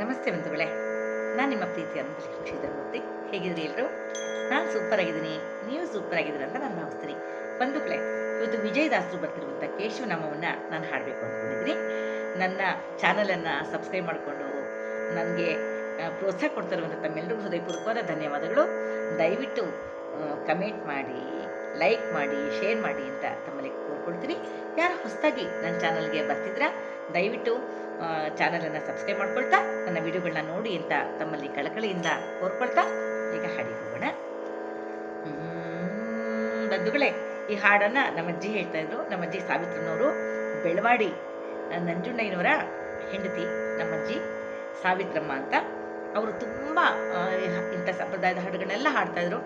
ನಮಸ್ತೆ ಬಂಧುಗಳೇ, ನಾನು ನಿಮ್ಮ ಪ್ರೀತಿಯ ಅನಂತಲಕ್ಷ್ಮಿ ಶ್ರೀಧರಮೂರ್ತಿ. ಹೇಗಿದ್ರಿ ಎಲ್ಲರೂ? ನಾನು ಸೂಪರ್ ಆಗಿದ್ದೀನಿ, ನೀವು ಸೂಪರ್ ಆಗಿದ್ದೀರ ಅಂತ ನಾನು ಭಾವಿಸ್ತೀನಿ. ಬಂಧುಗಳೇ, ಇವತ್ತು ವಿಜಯದಾಸರು ಬರ್ತಿರುವಂಥ ಕೇಶವನಾಮವನ್ನು ನಾನು ಹಾಡಬೇಕು ಅಂದ್ಕೊಂಡಿದ್ದೀನಿ. ನನ್ನ ಚಾನಲನ್ನು ಸಬ್ಸ್ಕ್ರೈಬ್ ಮಾಡಿಕೊಂಡು ನನಗೆ ಪ್ರೋತ್ಸಾಹ ಕೊಡ್ತಿರುವಂಥ ತಮ್ಮೆಲ್ಲರಿಗೂ ಹೃದಯಪೂರ್ವಕವಾದ ಧನ್ಯವಾದಗಳು. ದಯವಿಟ್ಟು ಕಮೆಂಟ್ ಮಾಡಿ, ಲೈಕ್ ಮಾಡಿ, ಶೇರ್ ಮಾಡಿ ಅಂತ ತಮ್ಮಲ್ಲಿ ಕೋರ್ಕೊಳ್ತೀನಿ. ಯಾರು ಹೊಸದಾಗಿ ನನ್ನ ಚಾನಲ್ಗೆ ಬರ್ತಿದ್ರ ದಯವಿಟ್ಟು ಚಾನಲನ್ನು ಸಬ್ಸ್ಕ್ರೈಬ್ ಮಾಡ್ಕೊಳ್ತಾ ನನ್ನ ವಿಡಿಯೋಗಳನ್ನ ನೋಡಿ ಅಂತ ತಮ್ಮಲ್ಲಿ ಕಳಕಳಿಯಿಂದ ಕೋರ್ಕೊಳ್ತಾ ಈಗ ಹಾಡಿ ಹೋಗೋಣ. ಬಂಧುಗಳೇ, ಈ ಹಾಡನ್ನು ನಮ್ಮಜ್ಜಿ ಹೇಳ್ತಾ ಇದ್ರು. ನಮ್ಮಜ್ಜಿ ಸಾವಿತ್ರನವರು, ಬೆಳವಾಡಿ ನಂಜುಂಡಯ್ಯನವರ ಹೆಂಡತಿ ನಮ್ಮಜ್ಜಿ ಸಾವಿತ್ರಮ್ಮ ಅಂತ. ಅವರು ತುಂಬ ಇಂಥ ಸಂಪ್ರದಾಯದ ಹಾಡುಗಳನ್ನೆಲ್ಲ ಹಾಡ್ತಾಯಿದ್ರು.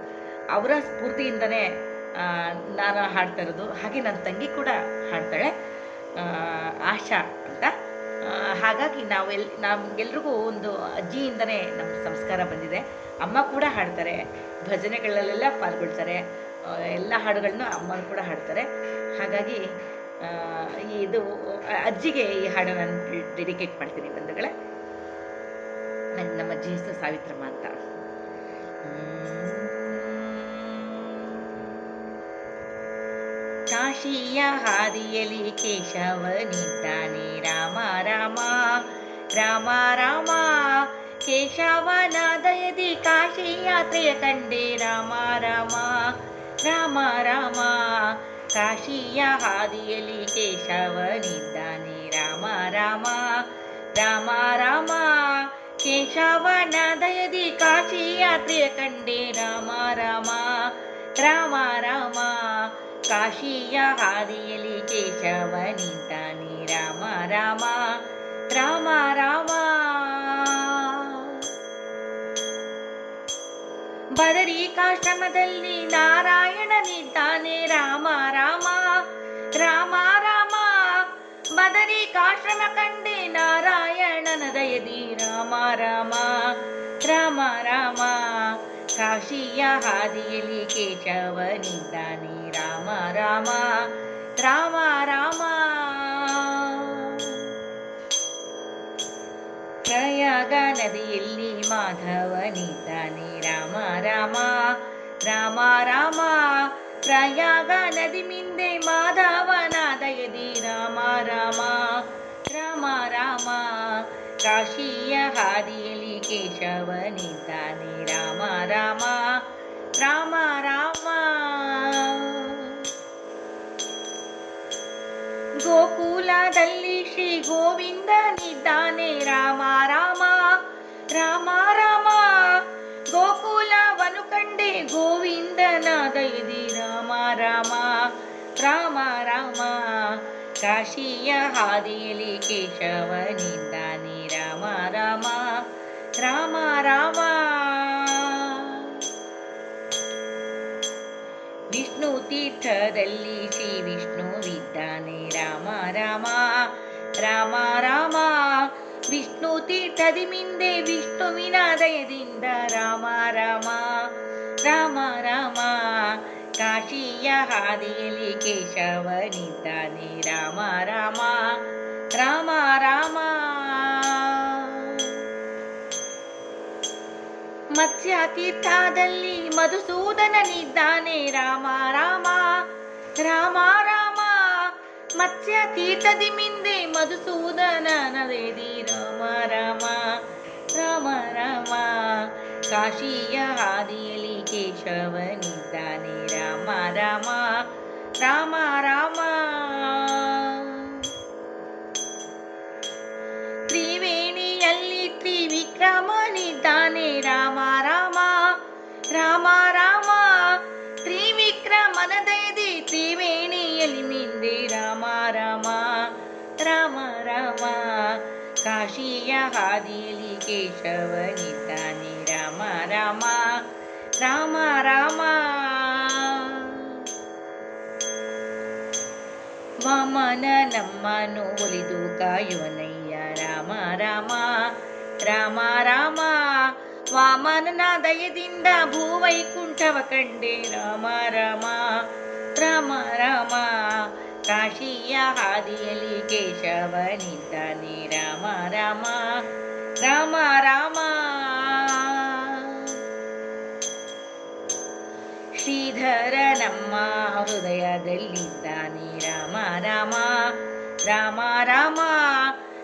ಅವರ ಸ್ಫೂರ್ತಿಯಿಂದನೇ ನಾನು ಹಾಡ್ತಾ ಇರೋದು. ಹಾಗೆ ನನ್ನ ತಂಗಿ ಕೂಡ ಹಾಡ್ತಾಳೆ, ಆಶಾ ಅಂತ. ಹಾಗಾಗಿ ನಮಗೆಲ್ರಿಗೂ ಒಂದು ಅಜ್ಜಿಯಿಂದನೇ ನಮ್ಮ ಸಂಸ್ಕಾರ ಬಂದಿದೆ. ಅಮ್ಮ ಕೂಡ ಹಾಡ್ತಾರೆ, ಭಜನೆಗಳಲ್ಲೆಲ್ಲ ಪಾಲ್ಗೊಳ್ತಾರೆ, ಎಲ್ಲ ಹಾಡುಗಳನ್ನ ಅಮ್ಮ ಕೂಡ ಹಾಡ್ತಾರೆ. ಹಾಗಾಗಿ ಇದು ಅಜ್ಜಿಗೆ ಈ ಹಾಡನ್ನು ನಾನು ಡೆಡಿಕೇಟ್ ಮಾಡ್ತೀನಿ ಬಂಧುಗಳೇ. ನಮ್ಮ ಅಜ್ಜಿ ಹೆಸರು ಸಾವಿತ್ರಮ್ಮ ಅಂತ. ಕಾಶಿಯ ಹಾದಿಯಲಿ ಕೇಶವನಿದ್ದಾನೆ, ರಾಮ ರಾಮ ರಾಮ ರಾಮ. ಕೇಶವನ ದಯದಿ ಕಾಶಿ ಯಾತ್ರೆಯ ಕಂಡೆ, ರಾಮ ರಾಮ ರಾಮ ರಾಮ. ಕಾಶಿಯ ಹಾದಿಯಲಿ ಕೇಶವನಿದ್ದಾನೆ, ರಾಮ ರಾಮ ರಾಮ ರಾಮ. ಕೇಶವನ ದಯದಿ ಕಾಶಿ ಯಾತ್ರೆಯ ಕಂಡೆ, ರಾಮ ರಾಮ ರಾಮ ರಾಮ. ಕಾಶಿಯ ಹಾದಿಯಲಿ ಕೇಶವನಿದ್ದಾನೆ, ರಾಮ ರಾಮ ರಾಮ ರಾಮ. ಬದರಿಕಾಶ್ರಮದಲ್ಲಿ ನಾರಾಯಣನಿದ್ದಾನೆ, ರಾಮ ರಾಮ ರಾಮ ರಾಮ. ಬದರಿಕಾಶ್ರಮ ಕಂಡೆ ನಾರಾಯಣನ ದಯದಿ, ರಾಮ ರಾಮ ರಾಮ ರಾಮ. ಕಾಶಿಯ ಹಾದಿಯಲಿ ಕೇಶವನಿದ್ದಾನೆ, ರಾಮ ರಾಮ ರಾಮ ರಾಮ. ಪ್ರಯಾಗ ನದಿಯಲ್ಲಿ ಮಾಧವನಿದ್ದಾನೆ, ರಾಮ ರಾಮ ರಾಮ ರಾಮ. ಪ್ರಯಾಗ ನದಿ ಮಿಂದೆ ಮಾಧವನ ದಯದಿ, ರಾಮ ರಾಮ ರಾಮ ರಾಮ. ಕಾಶಿಯ ಹಾದಿಯಲಿ ಕೇಶವನಿದ್ದಾನೆ, ರಾಮ ರಾಮ ರಾಮ ರಾಮ. ಗೋಕುಲದಲ್ಲಿ ಶ್ರೀ ಗೋವಿಂದನಿದ್ದಾನೆ, ರಾಮ ರಾಮ ರಾಮ ರಾಮ. ಗೋಕುಲವನು ಕಂಡೆ ಗೋವಿಂದನ ದಯದಿ, ರಾಮ ರಾಮ ರಾಮ ರಾಮ. ಕಾಶಿಯ ಹಾದಿಯಲಿ ಕೇಶವನಿದ್ದಾನೆ, ರಾಮ ರಾಮ ರಾಮ ರಾಮ. ವಿಷ್ಣು ತೀರ್ಥದಲ್ಲಿ ಶ್ರೀ ವಿಷ್ಣುವಿದ್ದಾನೆ, ರಾಮ ರಾಮ ರಾಮ ರಾಮ. ವಿಷ್ಣು ತೀರ್ಥದಿ ಮಿಂದೆ ವಿಷ್ಣುವಿನ ದಯದಿಂದ, ರಾಮ ರಾಮ ರಾಮ ರಾಮ. ಕಾಶಿಯ ಹಾದಿಯಲಿ ಕೇಶವನಿದ್ದಾನೆ, ರಾಮ ರಾಮ ರಾಮ ರಾಮ. ಮತ್ಸ್ಯ ತೀರ್ಥದಲ್ಲಿ ಮಧುಸೂದನನಿದ್ದಾನೆ, ರಾಮ ರಾಮ ರಾಮ ರಾಮ. ಮತ್ಸ್ಯ ತೀರ್ಥದಿ ಮಿಂದೆ ಮಧುಸೂದನನ ದಯದಿ, ರಾಮ ರಾಮ ರಾಮ ರಾಮ. ಕಾಶಿಯ ಹಾದಿಯಲಿ ಕೇಶವನಿದ್ದಾನೆ, ರಾಮ ರಾಮ ರಾಮ ರಾಮ. ತ್ರಿವೇಣಿಯಲ್ಲಿ ತ್ರಿವಿಕ್ರಮನಿದ್ದಾನೆ, ರಾಮ ರಾಮ ರಾಮ ರಾಮ. ತ್ರಿವಿಕ್ರಮನ ದಯದಿ ತ್ರಿವೇಣಿಯಲ್ಲಿ ಮಿಂದೆ, ರಾಮ ರಾಮ ರಾಮ ರಾಮ. ಕಾಶಿಯ ಹಾದಿಯಲಿ ಕೇಶವನಿದ್ದಾನೆ, ರಾಮ ರಾಮ ರಾಮ ರಾಮ. ವಾಮನ ನಮ್ಮನು ಒಲಿದು ಕಾಯುವನಯ್ಯ, ರಾಮ ರಾಮ ರಾಮ ರಾಮ. ವಾಮನನ ದಯದಿಂದ ಭೂವೈಕುಂಠವ ಕಂಡೆ, ರಾಮ ರಾಮ ರಾಮ ರಾಮ. ಕಾಶಿಯ ಹಾದಿಯಲಿ ಕೇಶವನಿದ್ದಾನೆ, ರಾಮ ರಾಮ ರಾಮ ರಾಮ. ಶ್ರೀಧರ ನಮ್ಮ ಹೃದಯದಲ್ಲಿದ್ದಾನೆ ರಾಮ ರಾಮ. ರಾಮ ರಾಮ.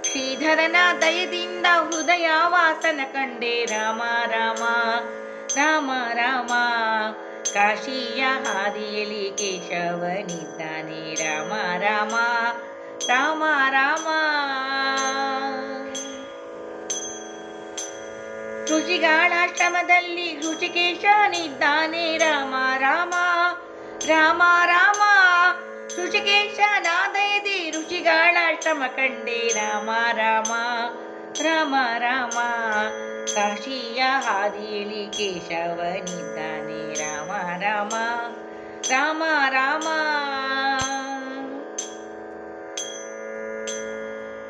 ಶ್ರೀಧರನ ದಯದಿಂದ ಹೃದಯ ವಾಸನ ಕಂಡೆ ರಾಮ ರಾಮ. ರಾಮ ರಾಮ. ಕಾಶಿಯ ಹಾದಿಯಲ್ಲಿ ಕೇಶವನಿದ್ದಾನೆ ರಾಮ ರಾಮ. ರಾಮ ರಾಮ. ಋಷಿಗಳಾಶ್ರಮದಲ್ಲಿ ಋಷಿಕೇಶನಿದ್ದಾನೆ ರಾಮ ರಾಮ. ರಾಮ ರಾಮ. ಋಷಿಕೇಶನಾದಯದಿ ಋಷಿಗಳಾಶ್ರಮ ಕಂಡೆ ರಾಮ ರಾಮ. ರಾಮ ರಾಮ. ಕಾಶಿಯ ಹಾದಿಯಲ್ಲಿ ಕೇಶವನಿದ್ದಾನೆ ರಾಮ ರಾಮ. ರಾಮ ರಾಮ.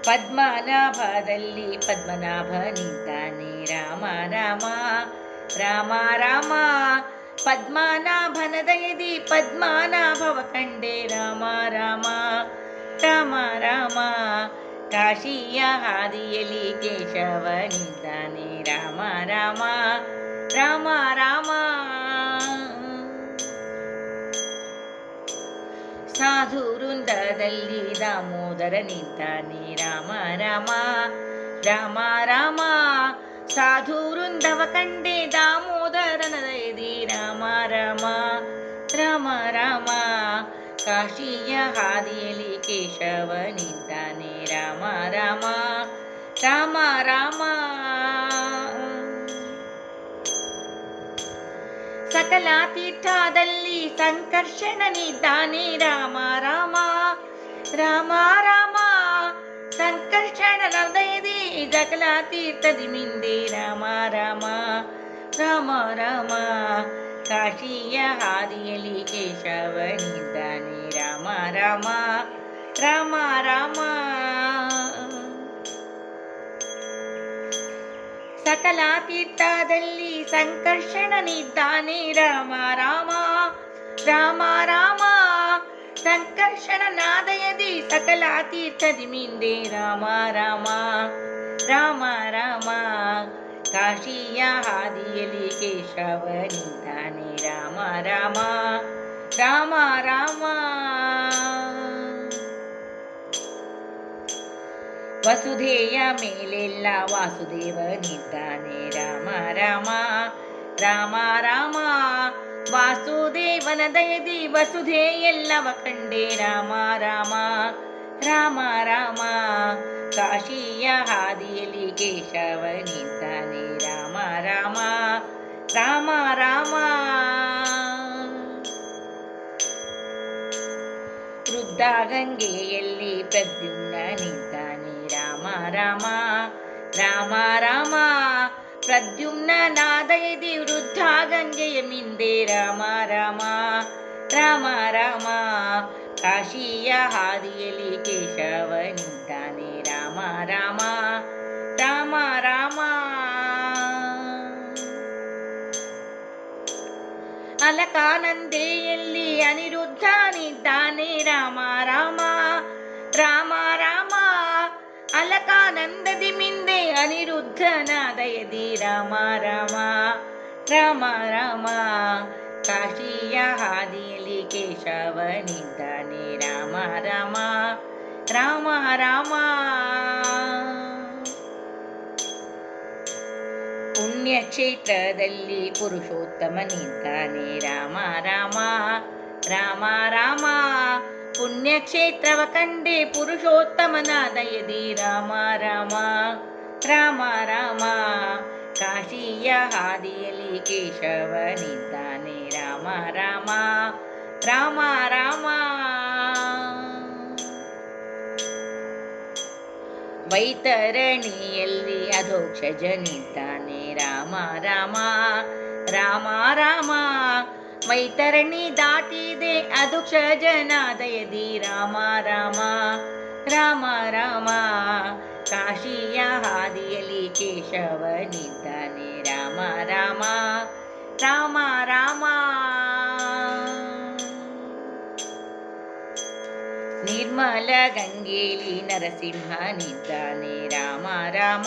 ಪದ್ಮನಾಭದಲ್ಲಿ ಪದ್ಮನಾಭನಿದ್ದಾನೆ ರಾಮ ರಾಮ. ರಾಮ ರಾಮ. ಪದ್ಮನಾಭನ ದಯದಿ ಪದ್ಮನಾಭವ ಕಂಡೆ ರಾಮ ರಾಮ. ರಾಮ ರಾಮ. ಕಾಶಿಯ ಹಾದಿಯಲ್ಲಿ ಕೇಶವನಿದ್ದಾನೆ ರಾಮ ರಾಮ. ರಾಮ ರಾಮ. ಸಾಧು ವೃಂದದಲ್ಲಿ ದಾಮೋದರನಿದ್ದಾನೆ ರಾಮ ರಾಮ. ರಾಮ ರಾಮ. ಸಾಧು ವೃಂದವ ಕಂಡೆ ದಾಮೋದರನ ದಯದಿ ರಾಮ ರಾಮ. ರಾಮ ರಾಮ. ಕಾಶಿಯ ಹಾದಿಯಲ್ಲಿ ಕೇಶವನಿದ್ದಾನೆ ರಾಮ ರಾಮ. ರಾಮ ರಾಮ. ಸಕಲ ತೀರ್ಥದಲ್ಲಿ ಸಂಕರ್ಷಣನಿದ್ದಾನೆ ರಾಮ ರಾಮ. ರಾಮ ರಾಮ. ಸಂಕರ್ಷಣನ ಹೃದಯದಿ ಸಕಲ ತೀರ್ಥದಿ ಮಿಂದೆ ರಾಮ ರಾಮ. ರಾಮ ರಾಮ. ಕಾಶಿಯ ಹಾದಿಯಲ್ಲಿ ಕೇಶವನಿದ್ದಾನೆ ರಾಮ ರಾಮ. ರಾಮ ರಾಮ. ಸಕಲ ತೀರ್ಥದಲ್ಲಿ ಸಂಕರ್ಷಣನಿದ್ದಾನೆ ರಾಮ ರಾಮ. ರಾಮ ರಾಮ. ಸಂಕರ್ಷಣನಾದಯದಿ ಸಕಲ ತೀರ್ಥದಿ ಮಿಂದೆ ರಾಮ ರಾಮ. ರಾಮ ರಾಮ. ಕಾಶಿಯ ಹಾದಿಯಲ್ಲಿ ಕೇಶವನಿದ್ದಾನೆ ರಾಮ ರಾಮ. ರಾಮ ರಾಮ. ವಸುಧೆಯ ಮೇಲೆಲ್ಲ ವಾಸುದೇವನಿದ್ದಾನೆ ರಾಮ ರಾಮ. ರಾಮ ರಾಮ. ವಾಸುದೇವನ ದಯದಿ ವಸುಧೆ ಎಲ್ಲವ ಕಂಡೆ ರಾಮ ರಾಮ. ರಾಮ ರಾಮ. ಕಾಶಿಯ ಹಾದಿಯಲ್ಲಿ ಕೇಶವನಿದ್ದಾನೆ ರಾಮ ರಾಮ. ರಾಮ ರಾಮ. ವೃದ್ಧ ಗಂಗೆಯಲ್ಲಿ ಪ್ರದ್ಯುಮ್ನನಿದ್ದಾನೆ ರಾಮ ರಾಮ. ರಾಮ ರಾಮ. ಪ್ರದ್ಯುಮ್ನಾದಯದಿ ವೃದ್ಧ ಗಂಗೆಯ ಮಿಂದೆ ರಾಮ ರಾಮ. ರಾಮ ರಾಮ. ಕಾಶಿಯ ಹಾದಿಯಲ್ಲಿ ಕೇಶವನಿದ್ದಾನೆ ರಾಮ ರಾಮ. ರಾಮ ರಾಮ. ಅಲಕಾನಂದೆಯಲ್ಲಿ ಅನಿರುದ್ಧನಿದ್ದಾನೆ ರಾಮ ರಾಮ. ರಾಮ ರಾಮ. ಅಲಕಾನಂದದಿ ಮಿಂದೆ ಅನಿರುದ್ಧನ ದಯದಿ ರಾಮ ರಾಮ. ರಾಮ ರಾಮ. ಕಾಶಿಯ ಹಾದಿಯಲ್ಲಿ ಕೇಶವನಿದ್ದಾನೆ ರಾಮ ರಾಮ. ರಾಮ ರಾಮ. ಪುಣ್ಯಕ್ಷೇತ್ರದಲ್ಲಿ ಪುರುಷೋತ್ತಮನಿದ್ದಾನೆ ರಾಮ ರಾಮ. ರಾಮ ರಾಮ. ಪುಣ್ಯಕ್ಷೇತ್ರವ ಕಂಡೆ ಪುರುಷೋತ್ತಮನ ದಯದಿ ರಾಮ ರಾಮ. ರಾಮ ರಾಮ. ಕಾಶಿಯ ಹಾದಿಯಲ್ಲಿ ಕೇಶವನಿದ್ದಾನೆ ರಾಮ ರಾಮ. ರಾಮ ರಾಮ. ವೈತರಣಿಯಲ್ಲಿ ಅಧೋಕ್ಷಜನಿದ್ದಾನೆ ರಾಮ ರಾಮ. ರಾಮ ರಾಮ. ವೈತರಣಿ ದಾಟಿದೆ ಅಧೋಕ್ಷಜನ ದಯದಿ ರಾಮ ರಾಮ. ರಾಮ ರಾಮ. ಕಾಶಿಯ ಹಾದಿಯಲ್ಲಿ ಕೇಶವನಿದ್ದಾನೆ ರಾಮ ರಾಮ. ರಾಮ ರಾಮ. ನಿರ್ಮಲ ಗಂಗೆಯಲ್ಲಿ ನರಸಿಂಹನಿದ್ದಾನೆ ರಾಮ ರಾಮ.